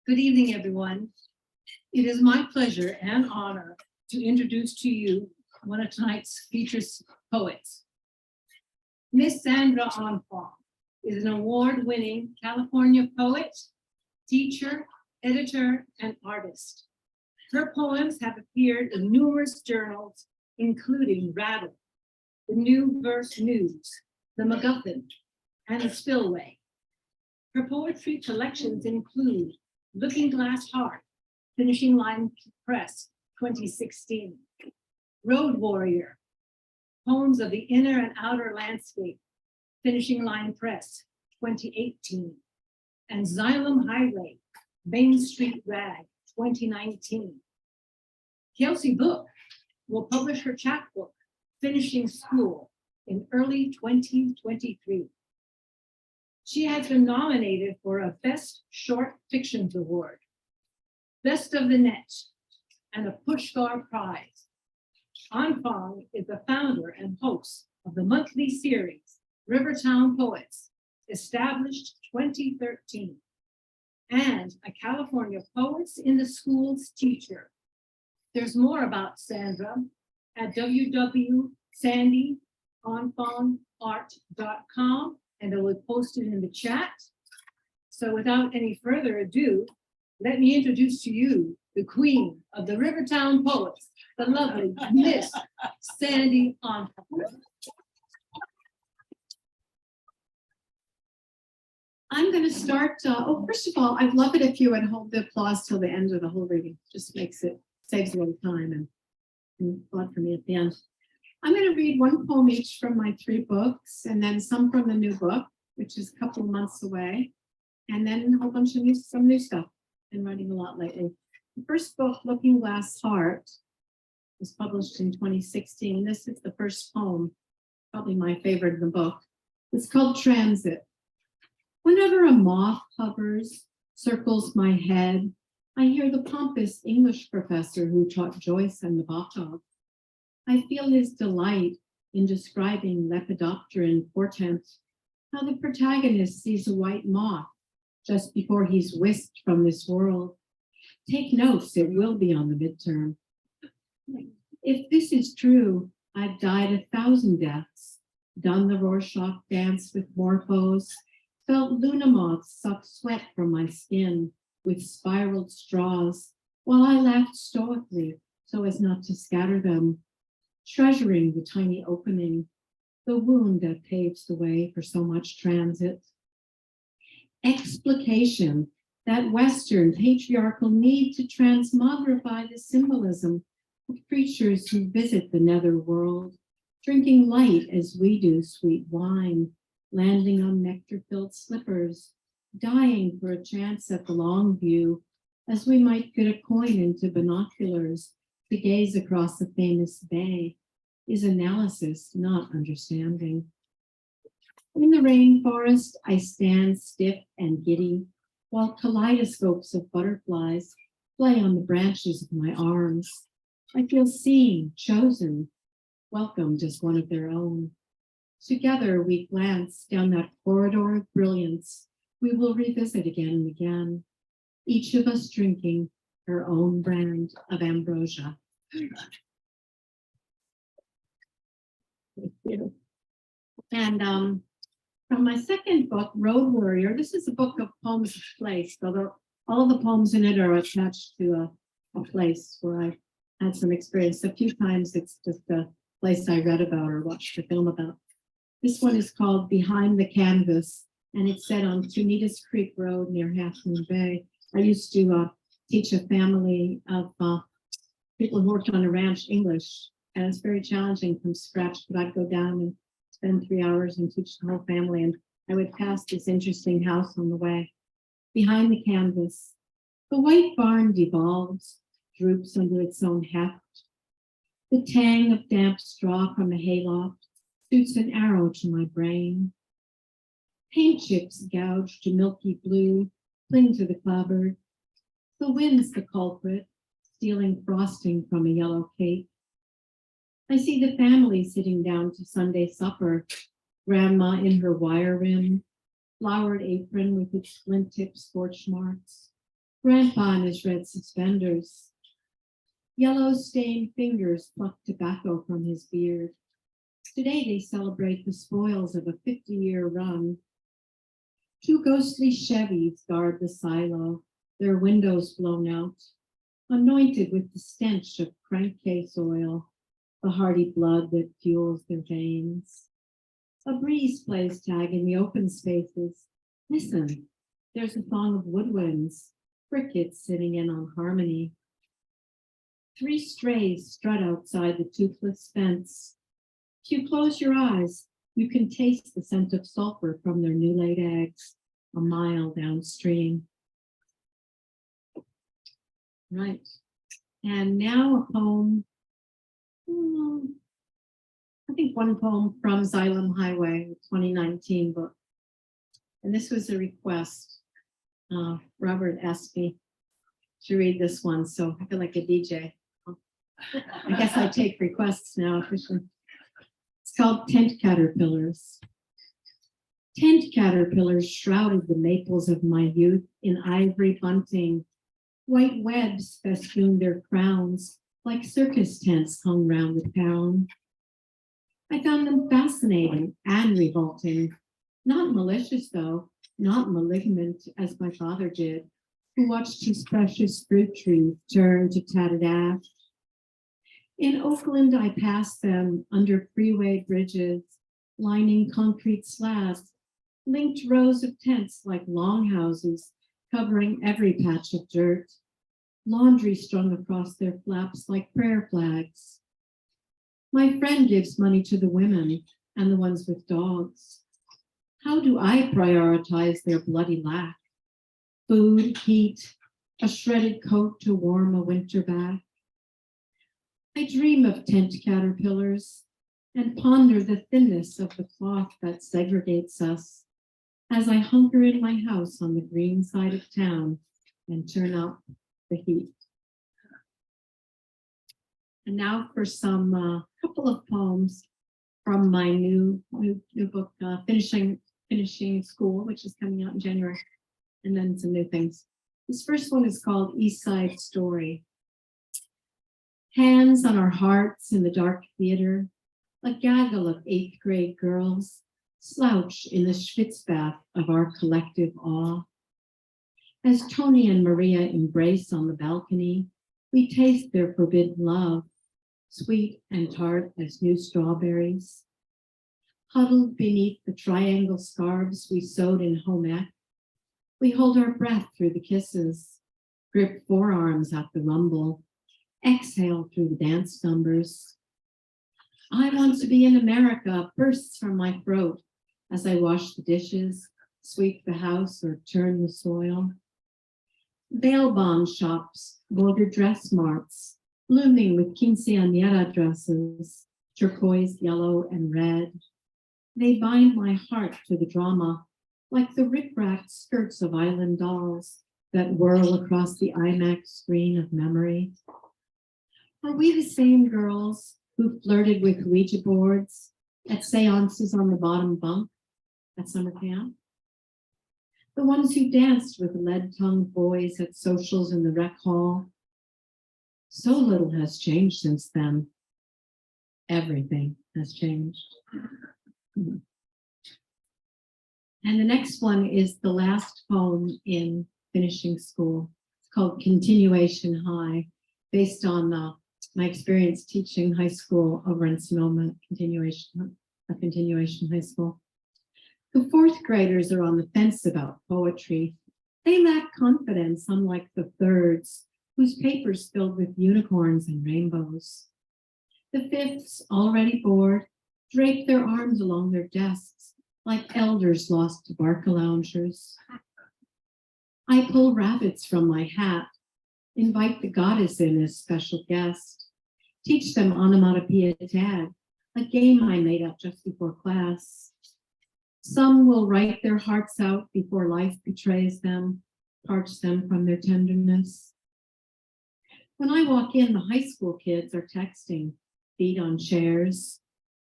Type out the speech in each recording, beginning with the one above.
Good evening, everyone. It is my pleasure and honor to introduce to you one of tonight's featured poets. Miss Sandra Anfang is an award-winning California poet, teacher, editor, and artist. Her poems have appeared in numerous journals, including Rattle, the New Verse News, the MacGuffin, and the Spillway. Her poetry collections include Looking Glass Heart, Finishing Line Press, 2016. Road Warrior, Poems of the Inner and Outer Landscape, Finishing Line Press, 2018. And Xylem Highway, Main Street Rag, 2019. Kelsey Book will publish her chapbook, Finishing School, in early 2023. She has been nominated for a Best Short Fictions Award, Best of the Net, and a Pushkar Prize. Anfang is the founder and host of the monthly series, Rivertown Poets, established 2013, and a California Poets in the Schools teacher. There's more about Sandra at www.sandyanfangart.com, and I will post it in the chat. So without any further ado, let me introduce to you the queen of the Rivertown Poets, the lovely Miss Sandy Anfang. I'm going to start. First of all, I'd love it if you would hold the applause till the end of the whole reading. Just saves a little time and thought for me at the end. I'm going to read one poem each from my 3 books, and then some from the new book, which is a couple of months away, and then a whole bunch of some new stuff. Been writing a lot lately. The first book, Looking Glass Heart, was published in 2016. This is the first poem, probably my favorite in the book. It's called Transit. Whenever a moth hovers, circles my head, I hear the pompous English professor who taught Joyce and Nabokov. I feel his delight in describing lepidopteran portent, how the protagonist sees a white moth just before he's whisked from this world. Take notes, it will be on the midterm. If this is true, I've died 1,000 deaths, done the Rorschach dance with morphos, felt Luna moths suck sweat from my skin with spiraled straws, while I laughed stoically so as not to scatter them, treasuring the tiny opening, the wound that paves the way for so much transit. Explication, that Western patriarchal need to transmogrify the symbolism of creatures who visit the nether world, drinking light as we do sweet wine, landing on nectar-filled slippers, dying for a chance at the long view, as we might fit a coin into binoculars to gaze across a famous bay, is analysis, not understanding. In the rainforest, I stand stiff and giddy, while kaleidoscopes of butterflies play on the branches of my arms. I feel seen, chosen, welcomed as one of their own. Together, we glance down that corridor of brilliance we will revisit again and again, each of us drinking her own brand of ambrosia. Thank you. And from my second book, Road Warrior, this is a book of poems of place, although all of the poems in it are attached to a place where I had some experience. A few times it's just a place I read about or watched a film about. This one is called Behind the Canvas, and it's set on Tunitas Creek Road near Half Moon Bay. I used to teach a family of people who worked on a ranch English, and it's very challenging from scratch, but I'd go down and spend 3 hours and teach the whole family, and I would pass this interesting house on the way. Behind the canvas, the white barn devolves, droops under its own heft. The tang of damp straw from a hayloft shoots an arrow to my brain. Paint chips gouged to milky blue cling to the clapboard. The wind's the culprit, stealing frosting from a yellow cake. I see the family sitting down to Sunday supper, grandma in her wire rim, flowered apron with its splint-tip scorch marks, Grandpa in his red suspenders. Yellow stained fingers pluck tobacco from his beard. Today they celebrate the spoils of a 50-year run. Two ghostly Chevys guard the silo, their windows blown out, anointed with the stench of crankcase oil, the hardy blood that fuels their veins. A breeze plays tag in the open spaces. Listen, there's a song of woodwinds, crickets sitting in on harmony. Three strays strut outside the toothless fence. If you close your eyes, you can taste the scent of sulfur from their new-laid eggs a mile downstream. Right. And now a poem, I think one poem from Xylem Highway, 2019 book. And this was a request. Robert asked me to read this one, so I feel like a DJ. I guess I take requests now officially. It's called Tent Caterpillars. Tent caterpillars shrouded the maples of my youth in ivory bunting. White webs festooned their crowns like circus tents hung round the town. I found them fascinating and revolting, not malicious though, not malignant as my father did, who watched his precious fruit trees turn to tattered ash. In Oakland, I passed them under freeway bridges, lining concrete slabs, linked rows of tents like longhouses, covering every patch of dirt, laundry strung across their flaps like prayer flags. My friend gives money to the women and the ones with dogs. How do I prioritize their bloody lack? Food, heat, a shredded coat to warm a winter back. I dream of tent caterpillars and ponder the thinness of the cloth that segregates us as I hunker in my house on the green side of town and turn up the heat. And now for some couple of poems from my new book, Finishing School, which is coming out in January, and then some new things. This first one is called East Side Story. Hands on our hearts in the dark theater, a gaggle of 8th grade girls slouch in the schwitz bath of our collective awe. As Tony and Maria embrace on the balcony, we taste their forbidden love, sweet and tart as new strawberries. Huddled beneath the triangle scarves we sewed in home ec, we hold our breath through the kisses, grip forearms at the rumble, exhale through the dance numbers. I want to be in America bursts from my throat as I wash the dishes, sweep the house, or turn the soil. Bail bond shops, bordered dress marts, blooming with quinceañera dresses, turquoise, yellow, and red. They bind my heart to the drama like the rip-racked skirts of island dolls that whirl across the IMAX screen of memory. Are we the same girls who flirted with Ouija boards at seances on the bottom bunk at summer camp? The ones who danced with lead-tongued boys at socials in the rec hall? So little has changed since then. Everything has changed. And the next one is the last poem in Finishing School. It's called Continuation High, based on my experience teaching high school over in Sonoma, continuation high school. The 4th graders are on the fence about poetry. They lack confidence, unlike the 3rds, whose papers filled with unicorns and rainbows. The 5ths, already bored, drape their arms along their desks like elders lost to barca-loungers. I pull rabbits from my hat, invite the goddess in as special guest, teach them onomatopoeia tag, a game I made up just before class. Some will write their hearts out before life betrays them, parts them from their tenderness. When I walk in, the high school kids are texting, feet on chairs.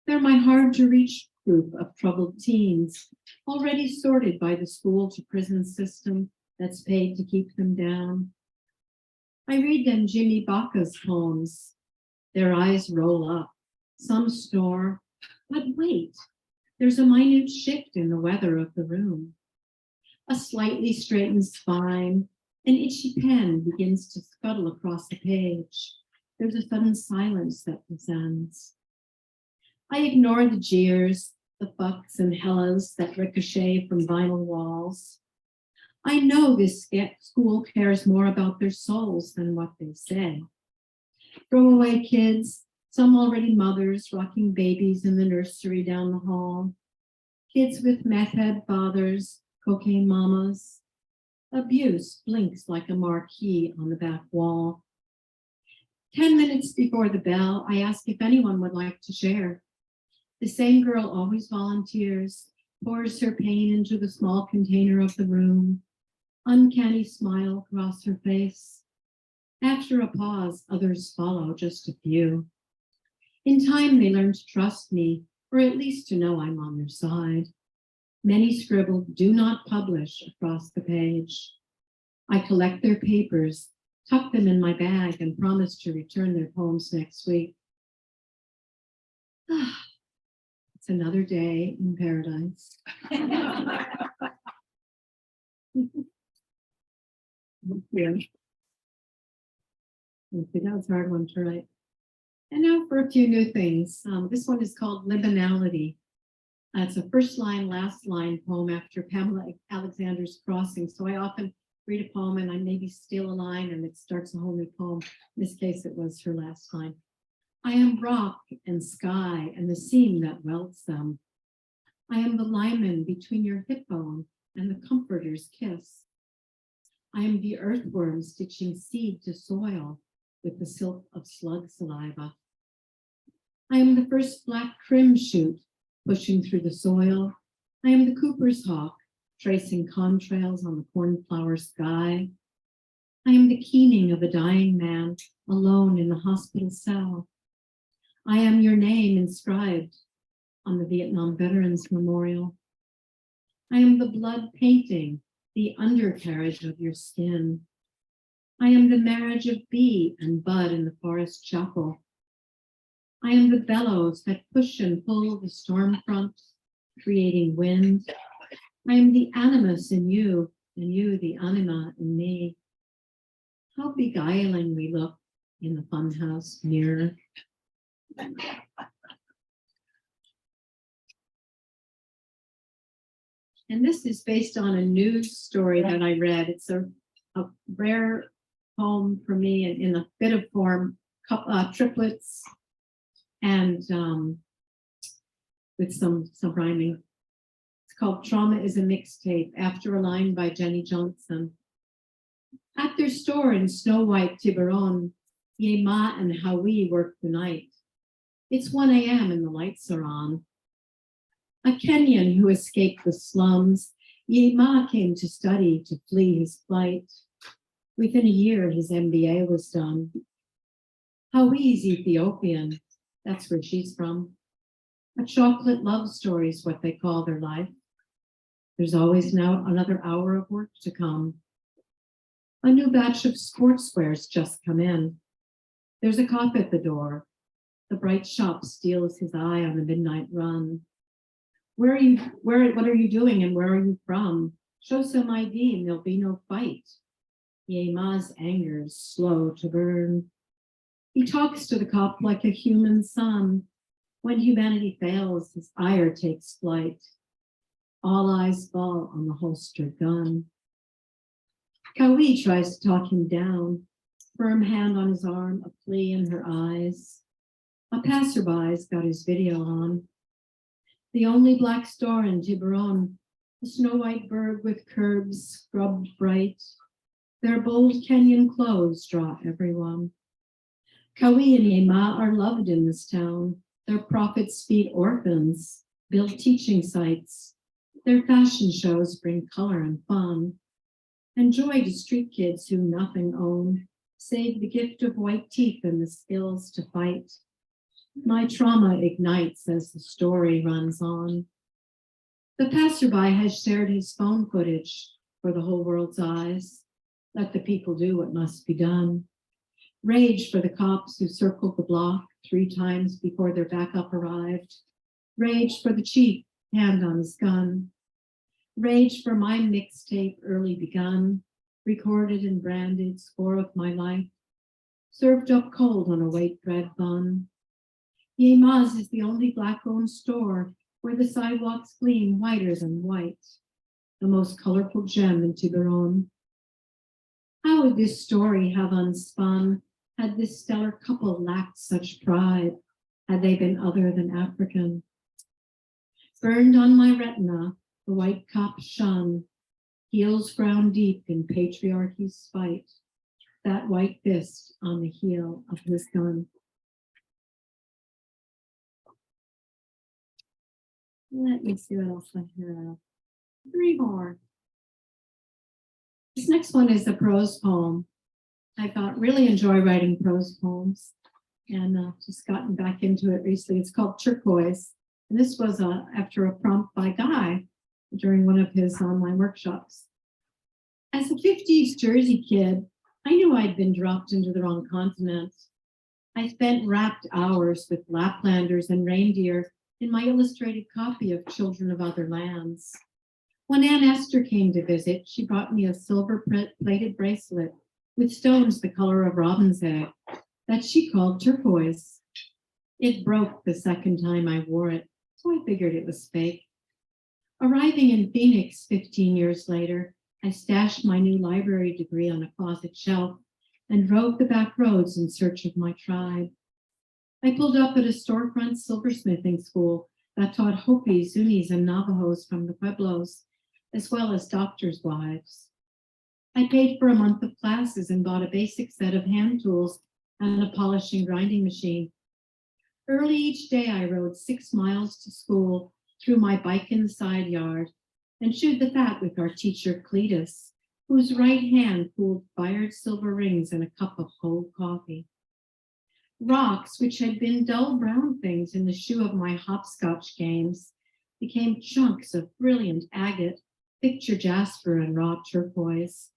They're my hard-to-reach group of troubled teens, already sorted by the school to prison system that's paid to keep them down. I read them Jimmy Baca's poems. Their eyes roll up. Some snore, but wait, there's a minute shift in the weather of the room. A slightly straightened spine, an itchy pen begins to scuttle across the page. There's a sudden silence that descends. I ignore the jeers, the fucks and hellas that ricochet from vinyl walls. I know this school cares more about their souls than what they say. Throwaway kids, some already mothers rocking babies in the nursery down the hall. Kids with meth head fathers, cocaine mamas. Abuse blinks like a marquee on the back wall. 10 minutes before the bell, I ask if anyone would like to share. The same girl always volunteers, pours her pain into the small container of the room. Uncanny smile across her face. After a pause, others follow, just a few. In time, they learn to trust me, or at least to know I'm on their side. Many scribble, do not publish across the page. I collect their papers, tuck them in my bag, and promise to return their poems next week. It's another day in paradise. Yeah. That was a hard one to write. And now for a few new things. This one is called Liberality. It's a first line, last line poem after Pamela Alexander's Crossing. So I often read a poem and I maybe steal a line and it starts a whole new poem. In this case, it was her last line. I am rock and sky and the seam that welds them. I am the lineman between your hip bone and the comforter's kiss. I am the earthworm stitching seed to soil with the silk of slug saliva. I am the first black crim shoot pushing through the soil. I am the Cooper's hawk tracing contrails on the cornflower sky. I am the keening of a dying man alone in the hospital cell. I am your name inscribed on the Vietnam Veterans Memorial. I am the blood painting the undercarriage of your skin. I am the marriage of bee and bud in the forest chapel. I am the bellows that push and pull the storm front, creating wind. I am the animus in you, and you the anima in me. How beguiling we look in the funhouse mirror. And this is based on a news story that I read. It's a rare poem for me in a bit of form, triplets, and with some rhyming. It's called Trauma is a Mixtape, after a line by Jenny Johnson. At their store in Snow White Tiburon, Ye Ma and Howie work the night. It's 1 a.m. and the lights are on. A Kenyan who escaped the slums, Ye Ma came to study to flee his plight. Within a year, his MBA was done. Hawie's Ethiopian, that's where she's from. A chocolate love story is what they call their life. There's always now another hour of work to come. A new batch of sportswear's just come in. There's a cop at the door. The bright shop steals his eye on the midnight run. What are you doing and where are you from? Show some ID and there'll be no fight. Ye Ma's anger is slow to burn. He talks to the cop like a human son. When humanity fails, his ire takes flight. All eyes fall on the holstered gun. Kawi tries to talk him down. Firm hand on his arm, a plea in her eyes. A passerby's got his video on. The only black store in Tiburon, a snow white bird with curbs scrubbed bright. Their bold Kenyan clothes draw everyone. Kawi and Yema are loved in this town. Their prophets feed orphans, build teaching sites. Their fashion shows bring color and fun. And joy to street kids who nothing own, save the gift of white teeth and the skills to fight. My trauma ignites as the story runs on. The passerby has shared his phone footage. for the whole world's eyes. Let the people do what must be done. Rage for the cops who circled the block 3 times before their backup arrived. Rage for the chief, hand on his gun. Rage for my mixtape early begun, recorded and branded, score of my life, served up cold on a white bread bun. Yemaz is the only Black-owned store where the sidewalks gleam whiter than white, the most colorful gem in Tiburon. How would this story have unspun had this stellar couple lacked such pride, had they been other than African? Burned on my retina, the white cops shun, heels ground deep in patriarchy's spite, that white fist on the heel of his gun. Let me see what else I have. 3 more. This next one is a prose poem. I really enjoy writing prose poems, and just gotten back into it recently. It's called Turquoise, and this was after a prompt by Guy during one of his online workshops. As a 50s Jersey kid, I knew I'd been dropped into the wrong continent. I spent rapt hours with Laplanders and reindeer in my illustrated copy of Children of Other Lands. When Aunt Esther came to visit, she brought me a silver-plated bracelet with stones the color of robin's egg that she called turquoise. It broke the second time I wore it, so I figured it was fake. Arriving in Phoenix 15 years later, I stashed my new library degree on a closet shelf and drove the back roads in search of my tribe. I pulled up at a storefront silversmithing school that taught Hopis, Zunis, and Navajos from the Pueblos, as well as doctors' wives. I paid for a month of classes and bought a basic set of hand tools and a polishing grinding machine. Early each day, I rode 6 miles to school through my bike in the side yard and chewed the fat with our teacher Cletus, whose right hand pulled fired silver rings in a cup of cold coffee. Rocks, which had been dull brown things in the shoe of my hopscotch games, became chunks of brilliant agate, picture jasper, and raw turquoise.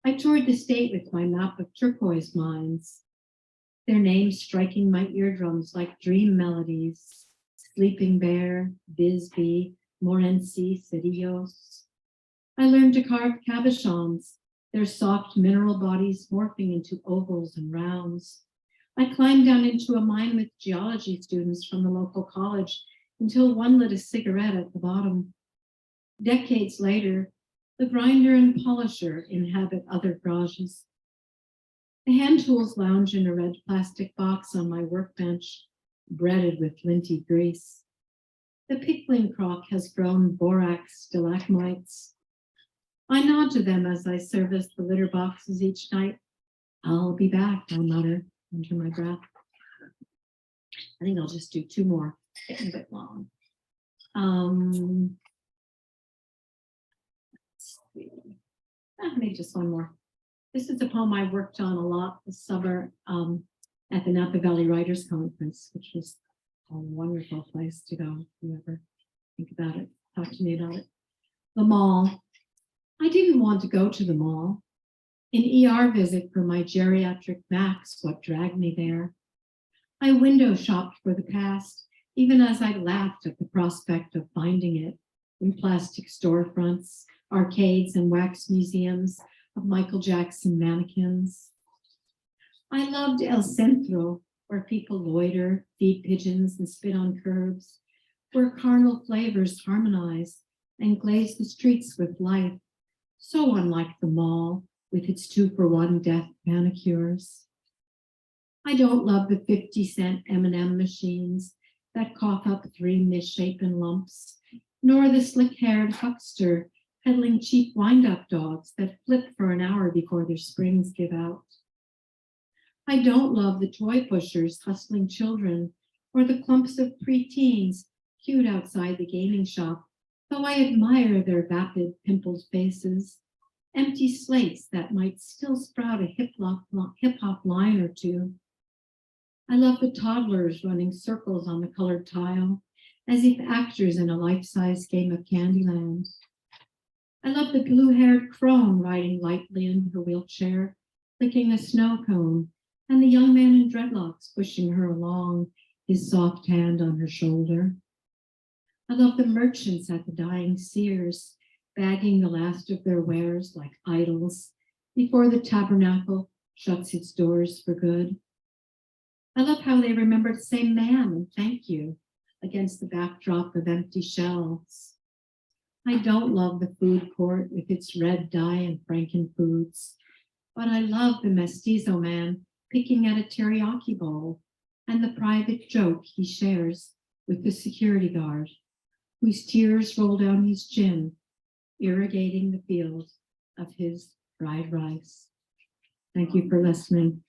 I toured the state with my map of turquoise mines, their names striking my eardrums like dream melodies: Sleeping Bear, Bisbee, Morenci, Cedillos. I learned to carve cabochons, their soft mineral bodies morphing into ovals and rounds. I climbed down into a mine with geology students from the local college until one lit a cigarette at the bottom. Decades later, the grinder and polisher inhabit other garages. The hand tools lounge in a red plastic box on my workbench, breaded with linty grease. The pickling crock has grown borax stalagmites. I nod to them as I service the litter boxes each night. I'll be back, I mutter under my breath. I think I'll just do 2 more, getting a bit long. Let's see. Maybe just 1 more. This is a poem I worked on a lot this summer at the Napa Valley Writers Conference, which was a wonderful place to go. If you ever think about it, talk to me about it. The mall. I didn't want to go to the mall. An ER visit for my geriatric Max, what dragged me there. I window shopped for the past, even as I laughed at the prospect of finding it in plastic storefronts, arcades, and wax museums of Michael Jackson mannequins. I loved El Centro, where people loiter, feed pigeons, and spit on curbs, where carnal flavors harmonize and glaze the streets with life, so unlike the mall with its 2-for-1 death manicures. I don't love the 50-cent M&M machines that cough up 3 misshapen lumps, nor the slick-haired huckster peddling cheap wind-up dogs that flip for an hour before their springs give out. I don't love the toy pushers hustling children or the clumps of preteens queued outside the gaming shop, though I admire their vapid, pimpled faces, empty slates that might still sprout a hip-hop line or 2. I love the toddlers running circles on the colored tile, as if actors in a life-size game of Candyland. I love the blue-haired crone riding lightly in her wheelchair, licking a snow cone, and the young man in dreadlocks pushing her along, his soft hand on her shoulder. I love the merchants at the dying Sears, bagging the last of their wares like idols before the tabernacle shuts its doors for good. I love how they remember to say ma'am and thank you against the backdrop of empty shelves. I don't love the food court with its red dye and frankenfoods, but I love the mestizo man picking at a teriyaki bowl and the private joke he shares with the security guard, whose tears roll down his chin, irrigating the field of his fried rice. Thank you for listening.